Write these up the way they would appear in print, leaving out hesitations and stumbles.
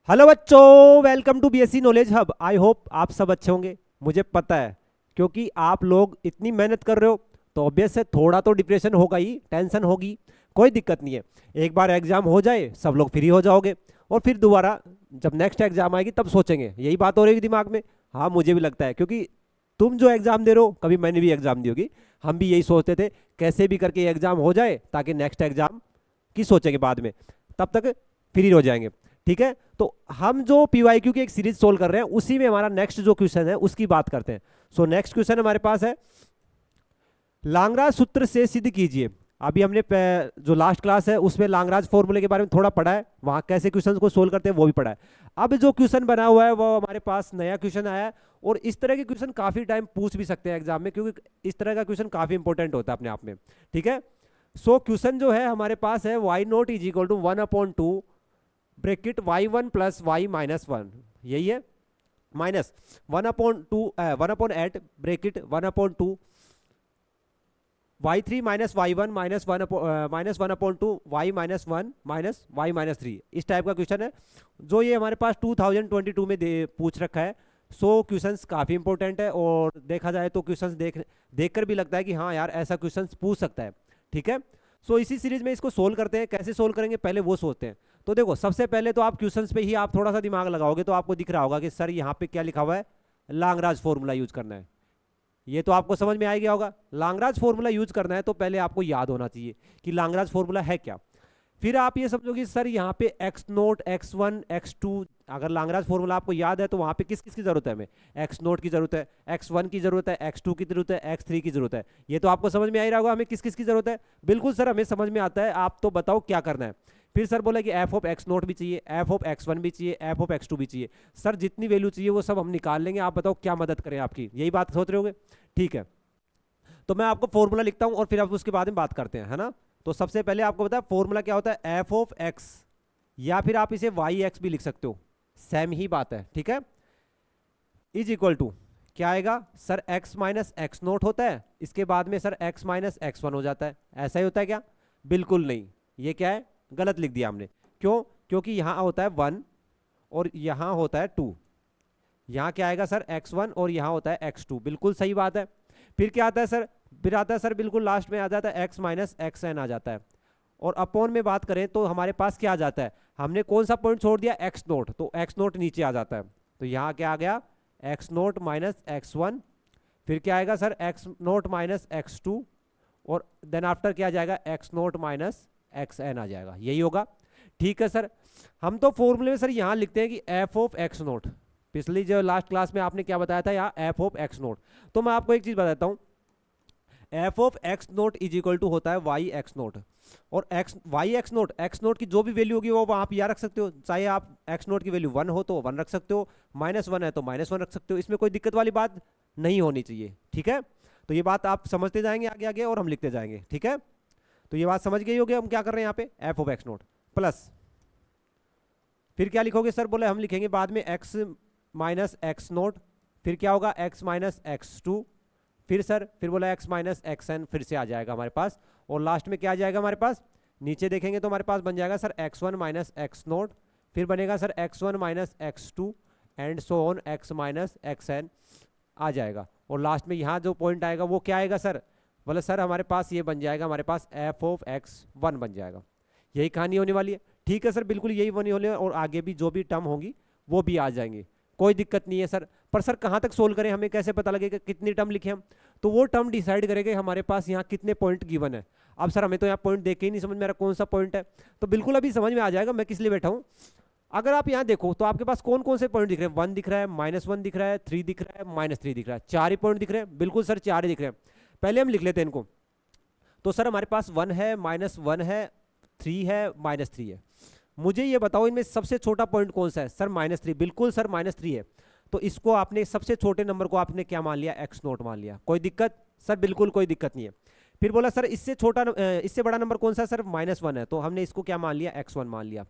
Hello बच्चों, welcome to BSc knowledge hub. I hope आप सब अच्छे होंगे। मुझे पता है, क्योंकि आप लोग इतनी मेहनत कर रहे हो तो ऑब्वियस है थोड़ा तो डिप्रेशन होगा ही, टेंशन होगी। कोई दिक्कत नहीं है, एक बार एग्जाम हो जाए सब लोग फ्री हो जाओगे और फिर दोबारा जब नेक्स्ट एग्जाम आएगी तब सोचेंगे। यही बात हो रही है दिमाग में। हाँ, मुझे भी लगता है, क्योंकि तुम जो एग्जाम दे रहे हो, कभी मैंने भी एग्जाम दी होगी, हम भी यही सोचते थे कैसे भी करके एग्जाम हो जाए ताकि नेक्स्ट एग्जाम की सोचेंगे बाद में, तब तक फ्री हो जाएंगे। ठीक है, तो हम जो पीवाईक्यू की एक सीरीज सोल्व कर रहे हैं उसी में हमारा नेक्स्ट जो क्वेश्चन है उसकी बात करते हैं। सो नेक्स्ट क्वेश्चन हमारे पास है, लांगराज सूत्र से सिद्ध कीजिए। अभी हमने जो लास्ट क्लास है उसमें लांगराज फॉर्मूले के बारे में थोड़ा पढ़ा है, वहां कैसे क्वेश्चन को सोल्व करते हैं वो भी पढ़ा है। अब जो क्वेश्चन बना हुआ है वो हमारे पास नया क्वेश्चन आया है, और इस तरह के क्वेश्चन काफी टाइम पूछ भी सकते हैं एग्जाम में, क्योंकि इस तरह का क्वेश्चन काफी इंपॉर्टेंट होता है अपने आप में। ठीक है, सो क्वेश्चन जो है हमारे पास है y nought is equal to 1/2 bracket y1 plus y minus 1, यही है, minus 1/8 bracket 1/2 y3 minus y1 minus 1/2 y minus 1 minus y minus 3। इस टाइप का क्वेश्चन है जो ये हमारे पास 2022 में पूछ रखा है। सो क्वेश्चंस काफ़ी इंपॉर्टेंट है, और देखा जाए तो क्वेश्चंस देखकर भी लगता है कि हाँ यार ऐसा क्वेश्चंस पूछ सकता है। ठीक है, सो इसी सीरीज में इसको सोल्व करते हैं। कैसे सोल्व करेंगे पहले वो सोचते हैं। तो देखो, सबसे पहले तो आप क्वेश्चंस पे ही आप थोड़ा सा दिमाग लगाओगे तो आपको दिख रहा होगा कि सर यहाँ पे क्या लिखा हुआ है, लांगराज फॉर्मूला यूज करना है। ये तो आपको समझ में आ गया होगा। लांगराज फॉर्मूला यूज करना है तो पहले आपको याद होना चाहिए कि लांगराज फॉर्मूला है क्या। फिर आप ये समझोगे सर यहाँ पे x nought, x one, x two, अगर लांगराज फॉर्मूला आपको याद है तो वहाँ पे किस किस की जरूरत है, हमें एक्स नोट की जरूरत है, एक्स वन की जरूरत है, एक्स टू की जरूरत है, एक्स थ्री की जरूरत है। ये तो आपको समझ में आ ही रहा होगा हमें किस किस की जरूरत है। बिल्कुल सर, हमें समझ में आता है, आप तो बताओ क्या करना है। फिर सर बोला कि एफ ऑफ एक्स नोट भी चाहिए, एफ ऑफ एक्स वन भी चाहिए, एफ ऑफ एक्स टू भी चाहिए। सर जितनी वैल्यू चाहिए वो सब हम निकाल लेंगे, आप बताओ क्या मदद करें आपकी, यही बात सोच रहे होगे। ठीक है, तो मैं आपको फॉर्मूला लिखता हूं और फिर आप उसके बाद में बात करते हैं, है ना। तो सबसे पहले आपको पता है फॉर्मूला क्या होता है, एफ ऑफ एक्स, या फिर आप इसे वाई एक्स भी लिख सकते हो, सेम ही बात है। ठीक है, इज इक्वल टू क्या आएगा sir, x minus x note होता है, इसके बाद में sir x minus x one हो जाता है। ऐसा ही होता है क्या? बिल्कुल नहीं, ये क्या है, गलत लिख दिया हमने। क्यों? क्योंकि यहां होता है 1 और यहां होता है 2। यहां क्या आएगा सर, x1, और यहां होता है x2। बिल्कुल सही बात है। फिर क्या आता है सर, फिर आता है सर बिल्कुल लास्ट में आ जाता है x माइनस एक्स एन आ जाता है। और अपॉन में बात करें तो हमारे पास क्या आ जाता है, हमने कौन सा पॉइंट छोड़ दिया, एक्स नोट, तो एक्स नोट नीचे आ जाता है। तो यहाँ क्या आ गया, x naught minus x one. फिर क्या आएगा sir, x naught minus x two, और देन आफ्टर क्या आ जाएगा, x naught minus x n आ जाएगा, यही होगा। ठीक है सर, हम तो फॉर्मूले में सर यहाँ लिखते हैं कि एफ ऑफ एक्स नोट। पिछली जो लास्ट क्लास में आपने क्या बताया था, यहाँ एफ ऑफ एक्स नोट। तो मैं आपको एक चीज बताता हूँ, f of x nought is equal to होता है वाई एक्स नोट, और एक्स वाई एक्स नोट की जो भी वैल्यू होगी वो आप यहाँ रख सकते हो। चाहे आप एक्स नोट की वैल्यू 1 हो तो 1 रख सकते हो, -1 है तो -1 रख सकते हो, इसमें कोई दिक्कत वाली बात नहीं होनी चाहिए। ठीक है, तो ये बात आप समझते जाएंगे आगे आगे और हम लिखते जाएंगे। ठीक है, तो ये बात समझ गई होगी हम क्या कर रहे हैं यहाँ पे, F of x note plus, फिर क्या लिखोगे सर, बोले हम लिखेंगे बाद में एक्स माइनस एक्स नोट, फिर क्या होगा एक्स माइनस एक्स टू, फिर सर फिर बोला एक्स माइनस एक्स एन फिर से आ जाएगा हमारे पास, और लास्ट में क्या आ जाएगा हमारे पास, नीचे देखेंगे तो हमारे पास बन जाएगा sir x one minus x naught, फिर बनेगा sir x one minus x two, and so on x minus x n आ जाएगा। और लास्ट में यहाँ जो पॉइंट आएगा वो क्या आएगा सर, बोले सर हमारे पास ये बन जाएगा, हमारे पास एफ ऑफ एक्स वन बन जाएगा। यही कहानी होने वाली है। ठीक है सर, बिल्कुल यही होने वाली है, और आगे भी जो भी टर्म होंगी वो भी आ जाएंगे, कोई दिक्कत नहीं है सर। पर सर कहाँ तक सोल्व करें, हमें कैसे पता लगेगा कितनी टर्म लिखे हम, तो वो टर्म डिसाइड करेंगे हमारे पास यहाँ कितने पॉइंट गिवन है। अब सर हमें तो यहाँ पॉइंट देख के ही नहीं समझ में आ रहा कौन सा पॉइंट है, तो बिल्कुल अभी समझ में आ जाएगा मैं किस लिए बैठा हूँ। अगर आप यहाँ देखो तो आपके पास कौन कौन से पॉइंट दिख रहे हैं, 1 दिख रहा है, -1 दिख रहा है, 3 दिख रहा है, -3 दिख रहा है, 4 ही पॉइंट दिख रहे हैं। बिल्कुल सर 4 ही दिख रहे हैं। पहले हम लिख लेते हैं इनको। तो सर हमारे पास 1 है, -1 है, 3 है, -3 है। मुझे ये बताओ इनमें सबसे छोटा पॉइंट कौन सा है, सर -3। बिल्कुल सर -3 है, तो इसको आपने सबसे छोटे नंबर को आपने क्या मान लिया, एक्स नोट मान लिया। कोई दिक्कत सर, बिल्कुल कोई दिक्कत नहीं है। फिर बोला सर इससे छोटा इससे बड़ा नंबर कौन सा है, सर -1 है, तो हमने इसको क्या मान लिया, x1 मान लिया।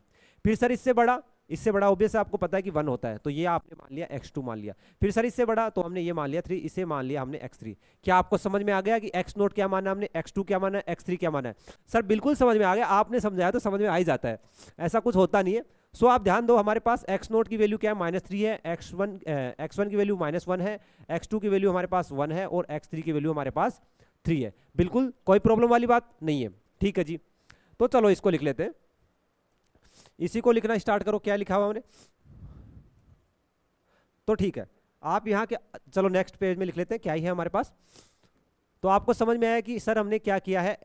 फिर सर इससे बड़ा ऑब्वियस आपको पता है कि 1 होता है, तो ये आपने मान लिया x2 मान लिया। फिर सर इससे बड़ा तो हमने ये मान लिया 3, इसे मान लिया हमने x3। क्या आपको समझ में आ गया कि x नोट क्या माना हमने, x2 क्या माना है, x3 क्या माना है? सर बिल्कुल समझ में आ गया, आपने समझाया तो समझ में आ ही जाता है, ऐसा कुछ होता नहीं है। सो आप ध्यान दो, हमारे पास एक्स नोट की वैल्यू क्या है, -3 है, x1 की वैल्यू -1 है, x2 की वैल्यू हमारे पास 1 है और x3 की वैल्यू हमारे पास 3 है। बिल्कुल कोई प्रॉब्लम वाली बात नहीं है, ठीक है जी। तो चलो इसको लिख लेते हैं, इसी को लिखना स्टार्ट करो। क्या लिखा हुआ हमने, तो ठीक है आप यहाँ के, चलो नेक्स्ट पेज में लिख लेते हैं क्या ही है हमारे पास। तो आपको समझ में आया कि सर हमने क्या किया है,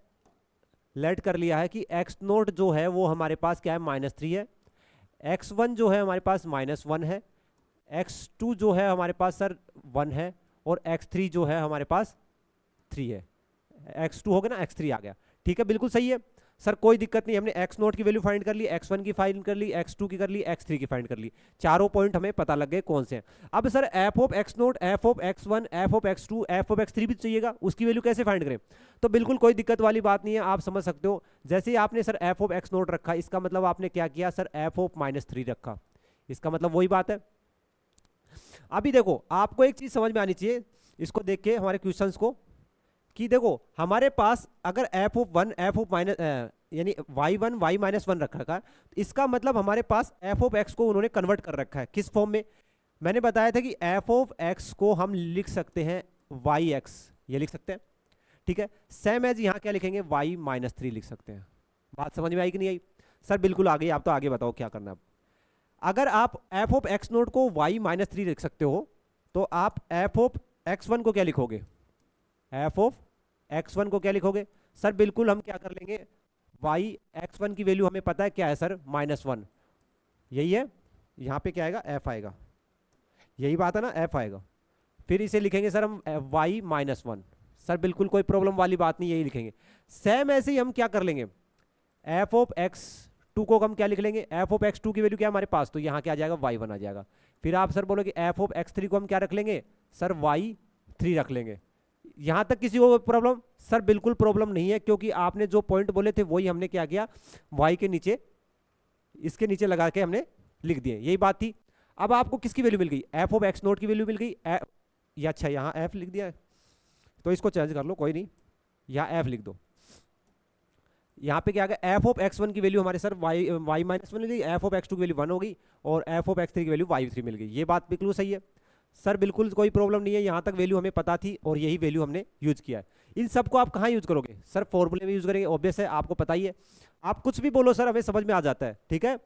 लेट कर लिया है कि एक्स नोट जो है वो हमारे पास क्या है, -3 है, x1 जो है हमारे पास -1 है, x2 जो है हमारे पास सर 1 है और x3 जो है हमारे पास 3 है। x2 हो गया ना, x3 आ गया, ठीक है बिल्कुल सही है सर, कोई दिक्कत नहीं। हमने x नोट की वैल्यू फाइंड कर ली, x1 की फाइंड कर ली, x2 की कर ली, x3 की फाइंड कर ली, चारों पॉइंट हमें पता लग गए कौन से हैं। अब sir f of x note, f of x1, f of x2, f of x3 भी चाहिएगा, उसकी वैल्यू कैसे फाइंड करें। तो बिल्कुल कोई दिक्कत वाली बात नहीं है, आप समझ सकते हो। जैसे ही आपने sir f of x note रखा, इसका मतलब आपने क्या किया सर, f ऑफ -3 रखा, इसका मतलब वही बात है। अभी देखो आपको एक चीज समझ में आनी चाहिए इसको देख के हमारे क्वेश्चंस को, कि देखो हमारे पास अगर f of 1, f of minus यानी y1 y-1 रख रखा है, इसका मतलब हमारे पास f ऑफ x को उन्होंने कन्वर्ट कर रखा है किस फॉर्म में। मैंने बताया था कि f ऑफ x को हम लिख सकते हैं yx, ये लिख सकते हैं, ठीक है। सेम एज यहाँ क्या लिखेंगे, y-3 लिख सकते हैं। बात समझ में आई कि नहीं आई सर, बिल्कुल आ गई। आप तो आगे बताओ क्या करना है। अगर आप f ऑफ x नोट को y-3 लिख सकते हो, तो आप f ऑफ x1 को क्या लिखोगे, f ऑफ x1 को क्या लिखोगे सर, बिल्कुल हम क्या कर लेंगे, y x1 की वैल्यू हमें पता है क्या है सर, -1, यही है। यहाँ पे क्या आएगा, f आएगा, यही बात है ना, f आएगा। फिर इसे लिखेंगे सर हम y-1, सर बिल्कुल कोई प्रॉब्लम वाली बात नहीं, यही लिखेंगे। सेम ऐसे ही हम क्या कर लेंगे, f ऑफ x2 को हम क्या लिख लेंगे, f ऑफ x2 की वैल्यू क्या है हमारे पास, तो यहाँ क्या आ जाएगा, y1 आ जाएगा। फिर आप सर बोलोगे f ऑफ x3 को हम क्या रख लेंगे सर, y3 रख लेंगे। यहां तक किसी को प्रॉब्लम सर, बिल्कुल प्रॉब्लम नहीं है, क्योंकि आपने जो पॉइंट बोले थे वही हमने क्या किया, y के नीचे, इसके नीचे लगा के हमने लिख दिए, यही बात थी। अब आपको किसकी वैल्यू मिल गई, f ऑफ x नोट की वैल्यू मिल गई, या अच्छा यहाँ f लिख दिया है, तो इसको चेंज कर लो, कोई नहीं, यहाँ f लिख दो। यहाँ पे क्या आ गया, f ऑफ x1 की वैल्यू हमारे सर y-1 मिल गई, f ऑफ x2 की वैल्यू 1 हो गई और f ऑफ x3 की वैल्यू y3 मिल गई। ये बात बिल्कुल सही है सर, बिल्कुल कोई प्रॉब्लम नहीं है, यहाँ तक वैल्यू हमें पता थी और यही वैल्यू हमने यूज किया है। इन सबको आप कहाँ यूज करोगे सर, फॉर्मूले में यूज करेंगे, ऑब्वियस है, आपको पता ही है। आप कुछ भी बोलो सर, हमें समझ में आ जाता है, ठीक है।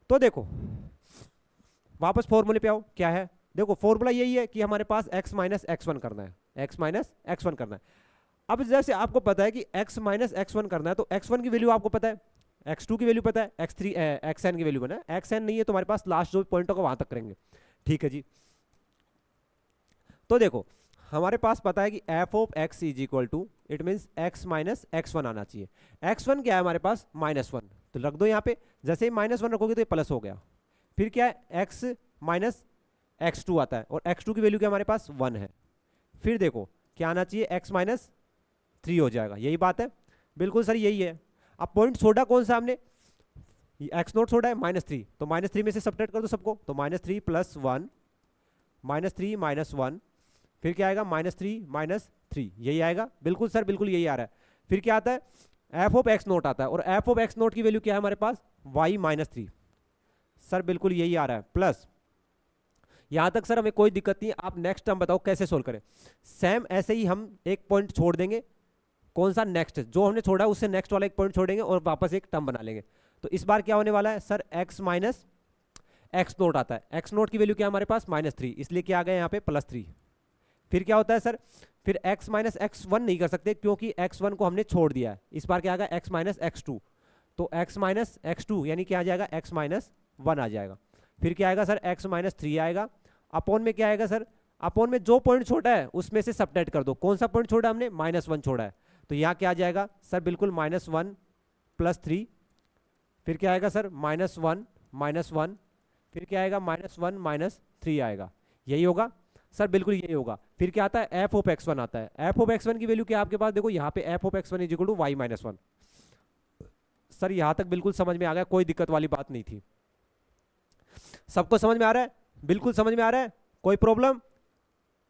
तो देखो वापस फॉर्मूले पे आओ, क्या है, देखो फॉर्मूला यही है कि हमारे पास x माइनस x1 करना है, x माइनस x1 करना है। अब जैसे आपको पता है कि x माइनस x1 करना है, तो x1 की वैल्यू आपको पता है, x2 की वैल्यू पता है, xn की वैल्यू पता है, xn नहीं है तो हमारे पास लास्ट जो पॉइंट होगा वहां तक करेंगे, ठीक है जी। तो देखो हमारे पास पता है कि f of x is equal to, it means x minus x1 आना चाहिए। x1 क्या है हमारे पास, -1, तो रख दो यहाँ पे, जैसे ही -1 रखोगे तो ये प्लस हो गया। फिर क्या है, x माइनस x2 आता है और x2 की वैल्यू क्या हमारे पास 1 है। फिर देखो क्या आना चाहिए, x माइनस 3 हो जाएगा, यही बात है, बिल्कुल सर यही है। अब पॉइंट छोड़ा कौन सा हमने, x नोट छोड़ा है -3, तो -3 में से सब्ट्रैक्ट कर दो सबको, तो -3 + 1, -3 - 1, फिर क्या आएगा, -3 - 3, यही आएगा, बिल्कुल सर बिल्कुल यही आ रहा है। फिर क्या आता है, f ऑफ x नोट आता है और f ऑफ x नोट की वैल्यू क्या है हमारे पास, y-3, सर बिल्कुल यही आ रहा है, प्लस यहां तक सर हमें कोई दिक्कत नहीं है। आप नेक्स्ट टर्म बताओ कैसे सोल्व करें। सेम ऐसे ही हम एक पॉइंट छोड़ देंगे, कौन सा, नेक्स्ट, जो हमने छोड़ा उससे नेक्स्ट वाला एक पॉइंट छोड़ेंगे और वापस एक टर्म बना लेंगे। तो इस बार क्या होने वाला है sir, x minus x note आता है, x नोट की वैल्यू क्या है हमारे पास, -3, इसलिए क्या आ गया यहाँ पे +3। फिर क्या होता है सर, फिर x माइनस x1 नहीं कर सकते क्योंकि x1 को हमने छोड़ दिया है, इस बार क्या आ गया, x माइनस x2, तो x माइनस x2 यानी क्या आ जाएगा, x माइनस 1 आ जाएगा। फिर क्या आएगा सर, x माइनस 3 आएगा, अपॉन में क्या आएगा सर, अपॉन में जो पॉइंट छोड़ा है उसमें से सब्ट्रैक्ट कर दो, कौन सा पॉइंट छोड़ा हमने, -1 छोड़ा है, तो यहाँ क्या आ जाएगा सर, बिल्कुल -1 + 3, फिर क्या आएगा सर, -1 - 1, फिर क्या आएगा, -1 - 3 आएगा, यही होगा सर, बिल्कुल यही होगा। फिर क्या आता है, f ऑफ x1 आता है, f ऑफ x1 की वैल्यू क्या है आपके पास, देखो यहाँ पे f of x1 is equal to y-1। Sir यहाँ तक बिल्कुल समझ में आ गया, कोई दिक्कत वाली बात नहीं थी, सबको समझ में आ रहा है, बिल्कुल समझ में आ रहा है, कोई प्रॉब्लम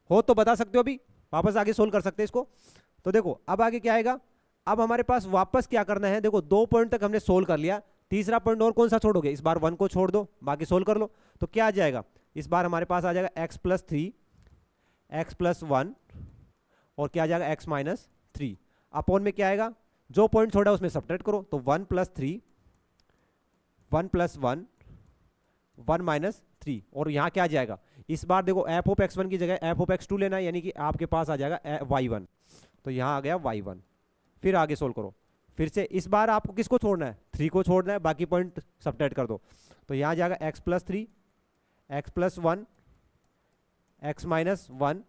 हो तो बता सकते हो, अभी वापस आगे सोल्व कर सकते हैं इसको। तो देखो अब आगे क्या आएगा, अब हमारे पास वापस क्या करना है, देखो 2 पॉइंट तक हमने सोल्व कर लिया, तीसरा पॉइंट और कौन सा छोड़ोगे, इस बार 1 को छोड़ दो, बाकी सोल्व कर लो। तो क्या आ जाएगा, इस बार हमारे पास आ जाएगा x+3 x+1 और क्या आ जाएगा x-3 अपॉन में क्या आएगा, जो पॉइंट छोड़ा उसमें सब्ट्रैक्ट करो। तो 1+3 1+1 1-3 और यहाँ क्या आ जाएगा, इस बार देखो f(x1) की जगह f(x2) लेना है, यानी कि आपके पास आ जाएगा y1। तो यहाँ आ गया y1। फिर आगे सोल्व करो, फिर से इस बार आपको किसको छोड़ना है, 3 को छोड़ना है, बाकी पॉइंट सब्ट्रैक्ट कर दो। तो यहाँ आ जाएगा x+3 x+1 x-1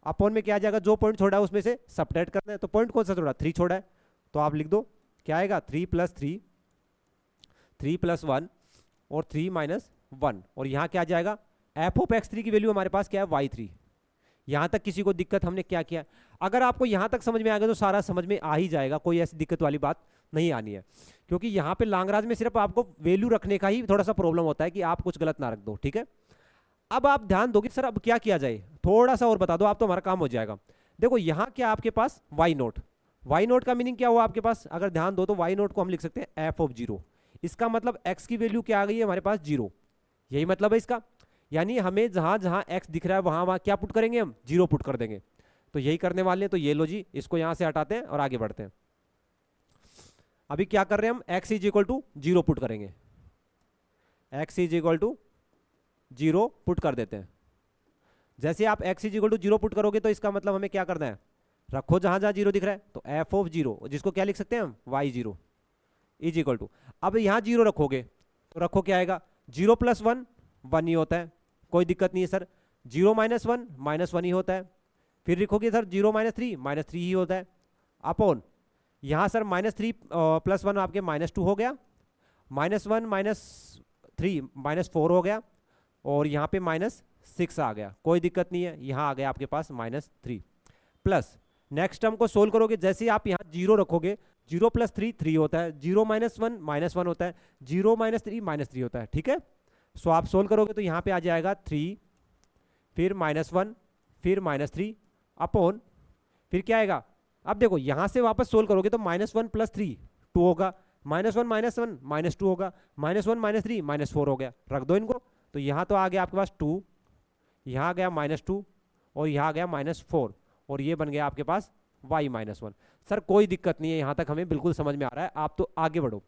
अपॉन में क्या आ जाएगा, जो पॉइंट छोड़ा है उसमें से सब्ट्रैक्ट करना है। तो पॉइंट कौन सा छोड़ा, 3 छोड़ा है, तो आप लिख दो क्या आएगा 3+3 3+1 और 3-1 और यहाँ क्या आ जाएगा f(x3) की वैल्यू हमारे पास क्या है y3। यहाँ तक किसी को दिक्कत, हमने क्या किया, अगर आपको यहाँ तक समझ में आ गया तो सारा समझ में आ ही जाएगा, कोई ऐसी दिक्कत वाली बात नहीं आनी है। क्योंकि यहाँ पे लैग्रांज में सिर्फ आपको वैल्यू रखने का ही थोड़ा सा प्रॉब्लम होता है कि आप कुछ गलत ना रख दो, ठीक है। अब आप ध्यान दोगे सर अब क्या किया जाए, थोड़ा सा और बता दो आप तो हमारा काम हो जाएगा। देखो यहाँ क्या आपके पास y0 का मीनिंग क्या हुआ आपके पास, अगर ध्यान दो तो y0 को हम लिख सकते हैं f(0), इसका मतलब x की वैल्यू क्या आ गई है हमारे पास 0, यही मतलब है इसका। यानी हमें जहां जहां x दिख रहा है वहां वहां क्या पुट करेंगे, हम 0 पुट कर देंगे। तो यही करने वाले हैं, तो ये लो जी, इसको यहां से हटाते हैं और आगे बढ़ते हैं। अभी क्या कर रहे हैं हम, x = 0 पुट करेंगे, x = 0 पुट कर देते हैं। जैसे आप x = 0 पुट करोगे तो इसका मतलब हमें क्या करना है, रखो जहां जहां 0 दिख रहा है, तो f(0) जिसको क्या लिख सकते हैं हम y0 = अब यहां 0 रखोगे तो रखो क्या आएगा, 0+1 1 ही होता है, कोई दिक्कत नहीं है सर। 0-1 -1 ही होता है। फिर लिखोगे सर 0-3 -3 ही होता है अपॉन यहाँ सर -3 + 1 आपके -2 हो गया, -1 -3 -4 हो गया और यहाँ पे -6 आ गया, कोई दिक्कत नहीं है। यहाँ आ गया आपके पास -3 प्लस नेक्स्ट टर्म को सोल्व करोगे, जैसे ही आप यहाँ 0 रखोगे 0 + 3 3 होता है, 0-1 -1 होता है, 0 -3 -3 होता है, ठीक है। सो आप सोल्व करोगे तो यहाँ पे आ जाएगा 3 फिर -1 फिर -3 अपॉन फिर क्या आएगा। अब देखो यहाँ से वापस सोल्व करोगे तो -1 + 3 2 होगा, -1 -1 -2 होगा, -1 -3 -4 हो गया, रख दो इनको। तो यहाँ तो आ गया आपके पास 2, यहाँ आ गया -2 और यहाँ आ गया -4 और ये बन गया आपके पास y-1। सर कोई दिक्कत नहीं है, यहाँ तक हमें बिल्कुल समझ में आ रहा है। आप तो आगे बढ़ो,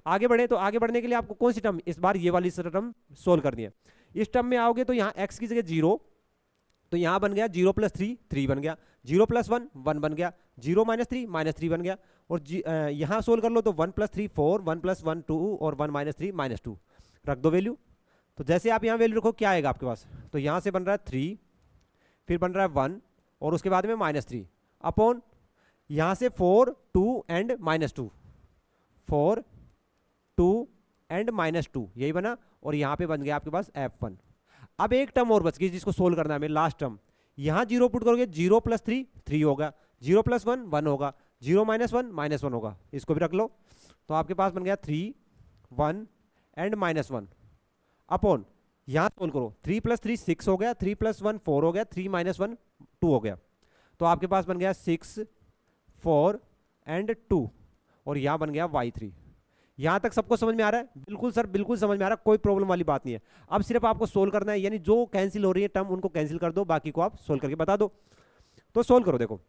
आगे बढ़े तो आगे बढ़ने के लिए आपको कौन सी टर्म, इस बार ये वाली टर्म सोल्व करनी है। इस टर्म में आओगे तो यहाँ x की जगह 0, तो यहाँ बन गया 0 + 3 3 बन गया, 0 + 1 1 बन गया, 0 - 3 -3 बन गया और यहाँ सोल्व कर लो तो 1 + 3 4 1 + 1 2 और 1 - 3 -2 रख दो वैल्यू। तो जैसे आप यहाँ वैल्यू रखो क्या आएगा आपके पास, तो यहाँ से बन रहा है 3 फिर बन रहा है 1 और उसके बाद में -3 अपॉन यहाँ से 4 2 एंड -2 4 2 एंड -2 यही बना और यहाँ पे बन गया आपके पास f1। अब एक टर्म और बच गई जिसको सोल्व करना है हमें, लास्ट टर्म। यहाँ 0 पुट करोगे 0 + 3 3 होगा, 0 + 1 1 होगा, 0 - 1 -1 होगा, इसको भी रख लो। तो आपके पास बन गया 3 1 एंड -1 अपॉन यहाँ सोल्व करो 3 + 3 6 हो गया, 3 + 1 4 हो गया, 3 - 1 2 हो गया। तो आपके पास बन गया 6 4 एंड 2 और यहाँ बन गया y3। यहाँ तक सबको समझ में आ रहा है, बिल्कुल सर बिल्कुल समझ में आ रहा है, कोई प्रॉब्लम वाली बात नहीं है। अब सिर्फ आपको सोल्व करना है, यानी जो कैंसिल हो रही है टर्म उनको कैंसिल कर दो, बाकी को आप सोल्व करके बता दो। तो सोल्व करो, देखो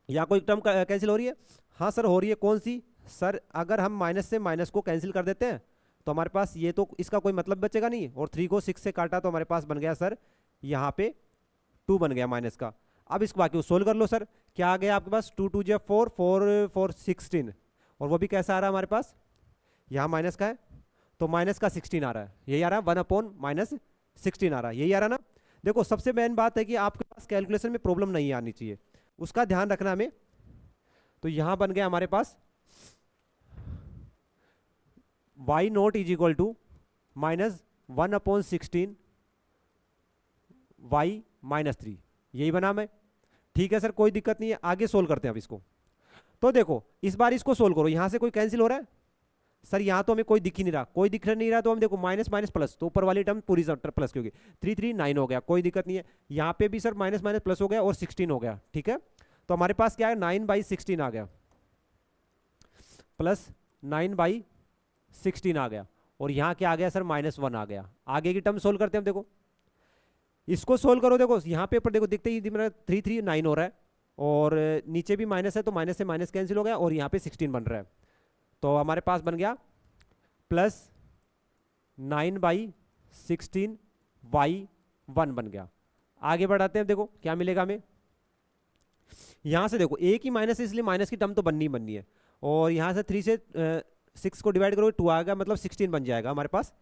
यहाँ कोई टर्म कैंसिल हो रही है, हाँ सर हो रही है, कौन सी सर, अगर हम माइनस से माइनस को कैंसिल कर देते हैं तो हमारे पास ये तो इसका कोई मतलब बचेगा नहीं, और 3 को 6 से काटा तो हमारे पास बन गया सर यहाँ पे 2 बन गया माइनस का। अब इसको बाकी सोल्व कर लो सर, क्या आ गया आपके पास 2 2 × 4 4 4 16 और वो भी कैसा आ रहा है हमारे पास, यहाँ माइनस का है तो माइनस का 16 आ रहा है, यही आ रहा है 1/- 16 आ रहा है, यही आ रहा ना। देखो सबसे मेन बात है कि आपके पास कैलकुलेशन में प्रॉब्लम नहीं आनी चाहिए, उसका ध्यान रखना हमें। तो यहाँ बन गया हमारे पास y0 = -1/16 y-3, यही बना मैं, ठीक है सर कोई दिक्कत नहीं है। आगे सोल्व करते हैं अब इसको। तो देखो इस बार इसको सोल्व करो, यहाँ से कोई कैंसिल हो रहा है सर, यहाँ तो हमें कोई दिख ही नहीं रहा, कोई दिख नहीं रहा, तो हम देखो माइनस माइनस प्लस, तो ऊपर वाली टर्म पूरी प्लस की होगी, 3 3 9 हो गया, कोई दिक्कत नहीं है। यहाँ पे भी सर माइनस माइनस प्लस हो गया और 16 हो गया, ठीक है। तो हमारे पास क्या है 9/16 आ गया प्लस 9/16 16 आ गया, और यहाँ क्या आ गया सर, -1 आ गया। आगे की टर्म सोल्व करते हैं हम, देखो इसको सोल्व करो, देखो यहाँ पे ऊपर देखो दिखते ही मेरा 3 3 9 हो रहा है, और नीचे भी माइनस है तो माइनस से माइनस कैंसिल हो गया, और यहाँ पे 16 बन रहा है। तो हमारे पास बन गया +9/16y1 बन गया। आगे बढ़ाते हैं, देखो क्या मिलेगा हमें। यहाँ से देखो एक ही माइनस है, इसलिए माइनस की टर्म तो बननी ही बननी है, और यहाँ से 3 से 6 को डिवाइड करोगे 2 आएगा, मतलब 16 बन जाएगा हमारे पास।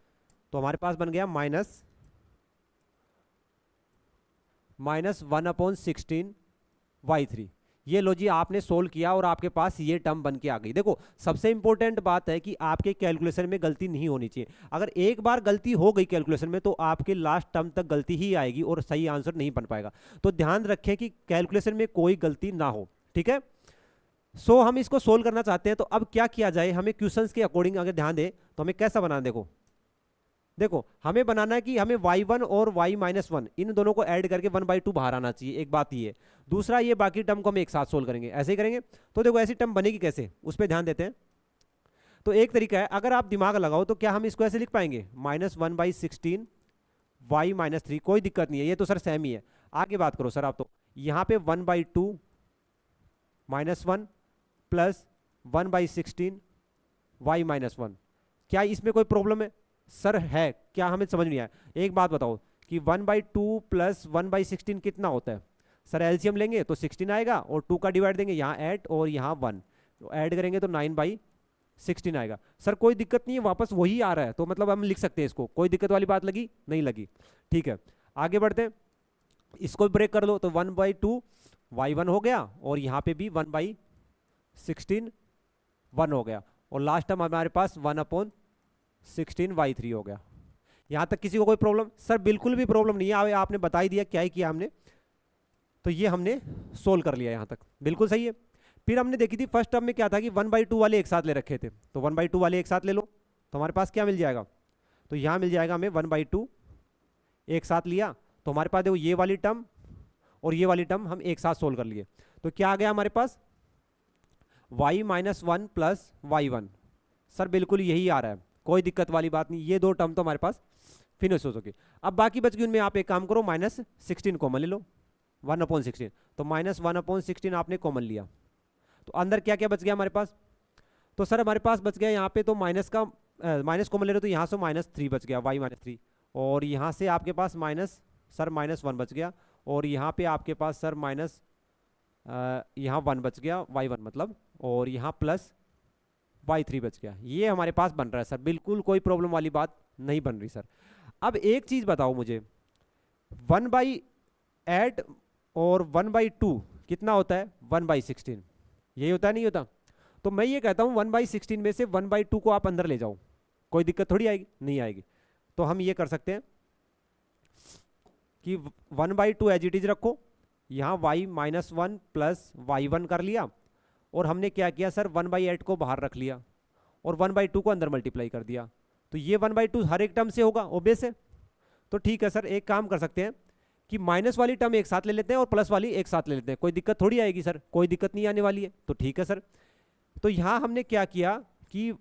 तो हमारे पास बन गया -1/16y3। ये लो जी, आपने सोल्व किया और आपके पास ये टर्म बन के आ गई। देखो सबसे इंपॉर्टेंट बात है कि आपके कैलकुलेशन में गलती नहीं होनी चाहिए। अगर एक बार गलती हो गई कैलकुलेशन में, तो आपके लास्ट टर्म तक गलती ही आएगी और सही आंसर नहीं बन पाएगा। तो ध्यान रखें कि कैलकुलेशन में कोई गलती ना हो, ठीक है। सो हम इसको सोल्व करना चाहते हैं, तो अब क्या किया जाए, हमें क्वेश्चंस के अकॉर्डिंग अगर ध्यान दें तो हमें कैसा बनाना, देखो हमें बनाना है कि हमें y1 और y-1 इन दोनों को ऐड करके 1/2 बाहर आना चाहिए, एक बात ये। दूसरा, ये बाकी टर्म को हम एक साथ सोल्व करेंगे, ऐसे ही करेंगे। तो देखो ऐसी टर्म बनेगी कैसे, उस पर ध्यान देते हैं। तो एक तरीका है, अगर आप दिमाग लगाओ तो क्या हम इसको ऐसे लिख पाएंगे, -1/16 y-3, कोई दिक्कत नहीं है, ये तो सर सेम ही है। आगे बात करो सर आप, तो यहाँ पे 1/2 -1 प्लस 1/16 y-1, क्या इसमें कोई प्रॉब्लम है सर? है क्या, हमें समझ नहीं आया। एक बात बताओ कि 1/2 प्लस 1/16 कितना होता है सर? एलसीएम लेंगे तो 16 आएगा, और 2 का डिवाइड देंगे, यहाँ 8 और यहाँ 1, तो ऐड करेंगे तो 9/16 आएगा। सर कोई दिक्कत नहीं है, वापस वही आ रहा है, तो मतलब हम लिख सकते हैं इसको, कोई दिक्कत वाली बात लगी नहीं लगी, ठीक है। आगे बढ़ते हैं, इसको ब्रेक कर लो, तो 1/2 y1 हो गया, और यहाँ पे भी 1/16 1 हो गया, और लास्ट टाइम हमारे पास 1/16y3 हो गया। यहां तक किसी को कोई प्रॉब्लम? सर बिल्कुल भी प्रॉब्लम नहीं है, आपने बता ही दिया क्या ही किया हमने, तो ये हमने सोल्व कर लिया यहां तक, बिल्कुल सही है। फिर हमने देखी थी फर्स्ट टर्म में क्या था कि 1/2 वाले एक साथ ले रखे थे, तो 1/2 वाले एक साथ ले लो, तो हमारे पास क्या मिल जाएगा, तो यहां मिल जाएगा हमें 1/2 एक साथ लिया, तो हमारे पास देखो ये वाली टर्म और ये वाली टर्म हम एक साथ सोल्व कर लिए, तो क्या आ गया हमारे पास, y-1 प्लस y1। सर बिल्कुल यही आ रहा है, कोई दिक्कत वाली बात नहीं, ये दो टर्म तो हमारे पास फिनिश हो चुकी। अब बाकी बच गई उनमें आप एक काम करो, -16 कॉमन ले लो, 1/16, तो -1/16 आपने कॉमन लिया, तो अंदर क्या क्या बच गया हमारे पास, तो सर हमारे पास बच गया यहाँ पे, तो माइनस कॉमन ले रहे, तो यहाँ से -3 बच गया, y-3, और यहाँ से आपके पास -1 बच गया, और यहाँ पे आपके पास सर यहाँ 1 बच गया, y1 मतलब, और यहाँ प्लस y3 बच गया। ये हमारे पास बन रहा है सर, बिल्कुल कोई प्रॉब्लम वाली बात नहीं बन रही सर। अब एक चीज बताओ मुझे, 1/8 और 1/2 कितना होता है, 1/16, यही होता है नहीं होता? तो मैं ये कहता हूँ 1/16 में से 1/2 को आप अंदर ले जाओ, कोई दिक्कत थोड़ी आएगी, नहीं आएगी। तो हम ये कर सकते हैं कि 1/2 एज इट इज रखो, यहाँ y-1 प्लस y1 कर लिया, और हमने क्या किया सर, 1/8 को बाहर रख लिया और 1/2 को अंदर मल्टीप्लाई कर दिया, तो ये 1/2 हर एक टर्म से होगा, ओबेस है। तो ठीक है सर, एक काम कर सकते हैं कि माइनस वाली टर्म एक साथ ले लेते हैं और प्लस वाली एक साथ ले लेते हैं, कोई दिक्कत थोड़ी आएगी सर, कोई दिक्कत नहीं आने वाली है। तो ठीक है सर, तो यहाँ हमने क्या किया कि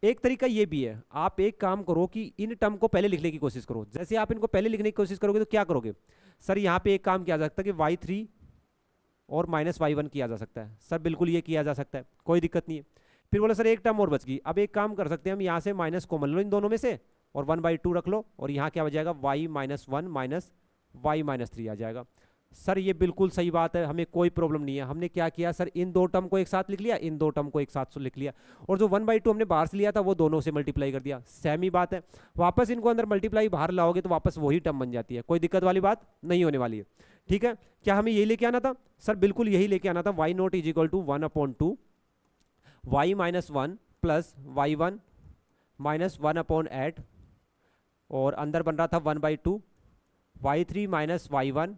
एक तरीका ये भी है, आप एक काम करो कि इन टर्म को पहले लिखने की कोशिश करो। जैसे आप इनको पहले लिखने की कोशिश करोगे तो क्या करोगे सर, यहाँ पे एक काम किया जा सकता है कि y3 और -y1 किया जा सकता है। सर बिल्कुल ये किया जा सकता है, कोई दिक्कत नहीं है। फिर बोला सर एक टर्म और बच गई, अब एक काम कर सकते हैं हम, यहाँ से माइनस कॉमन लो इन दोनों में से, और 1/2 रख लो, और यहाँ क्या हो जाएगा, y-1 माइनस y-3 आ जाएगा। सर ये बिल्कुल सही बात है, हमें कोई प्रॉब्लम नहीं है। हमने क्या किया सर, इन दो टर्म को एक साथ लिख लिया, इन दो टर्म को एक साथ लिख लिया, और जो 1/2 हमने बाहर से लिया था वो दोनों से मल्टीप्लाई कर दिया, सेम ही बात है। वापस इनको अंदर मल्टीप्लाई बाहर लाओगे तो वापस वही टर्म बन जाती है, कोई दिक्कत वाली बात नहीं होने वाली है, ठीक है। क्या हमें यही लेके आना था सर? बिल्कुल यही लेके आना था, y0 = 1/2 y-1 plus y1 minus 1/8, और अंदर बन रहा था 1/2 y3 minus y1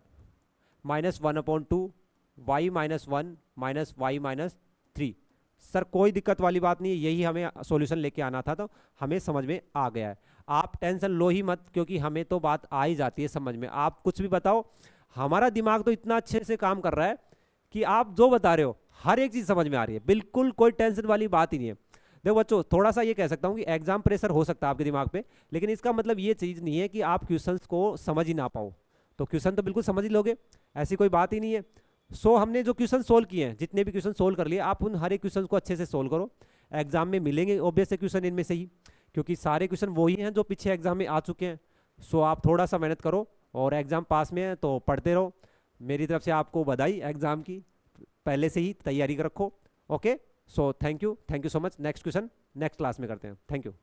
minus 1/2 y-1 minus y-3। Sir कोई दिक्कत वाली बात नहीं है, यही हमें सॉल्यूशन लेके आना था, तो हमें समझ में आ गया है। आप टेंशन लो ही मत, क्योंकि हमें तो बात आ ही जाती है समझ में। आप कुछ भी बताओ, हमारा दिमाग तो इतना अच्छे से काम कर रहा है कि आप जो बता रहे हो हर एक चीज समझ में आ रही है, बिल्कुल कोई टेंशन वाली बात ही नहीं है। देखो बच्चों, थोड़ा सा ये कह सकता हूँ कि एग्जाम प्रेशर हो सकता है आपके दिमाग पे, लेकिन इसका मतलब ये चीज़ नहीं है कि आप क्वेश्चंस को समझ ही ना पाओ। तो क्वेश्चन तो बिल्कुल समझ ही लोगे, ऐसी कोई बात ही नहीं है। सो हमने जो क्वेश्चन सोल्व किए हैं, जितने भी क्वेश्चन सोल्व कर लिए, आप उन हर एक क्वेश्चन को अच्छे से सोल्व करो। एग्जाम में मिलेंगे ऑब्वियस से क्वेश्चन इनमें से ही, क्योंकि सारे क्वेश्चन वही हैं जो पीछे एग्जाम में आ चुके हैं। सो आप थोड़ा सा मेहनत करो, और एग्जाम पास में है तो पढ़ते रहो। मेरी तरफ से आपको बधाई एग्जाम की, पहले से ही तैयारी कर रखो। Okay, so thank you so much. Next question next class में करते हैं। Thank you.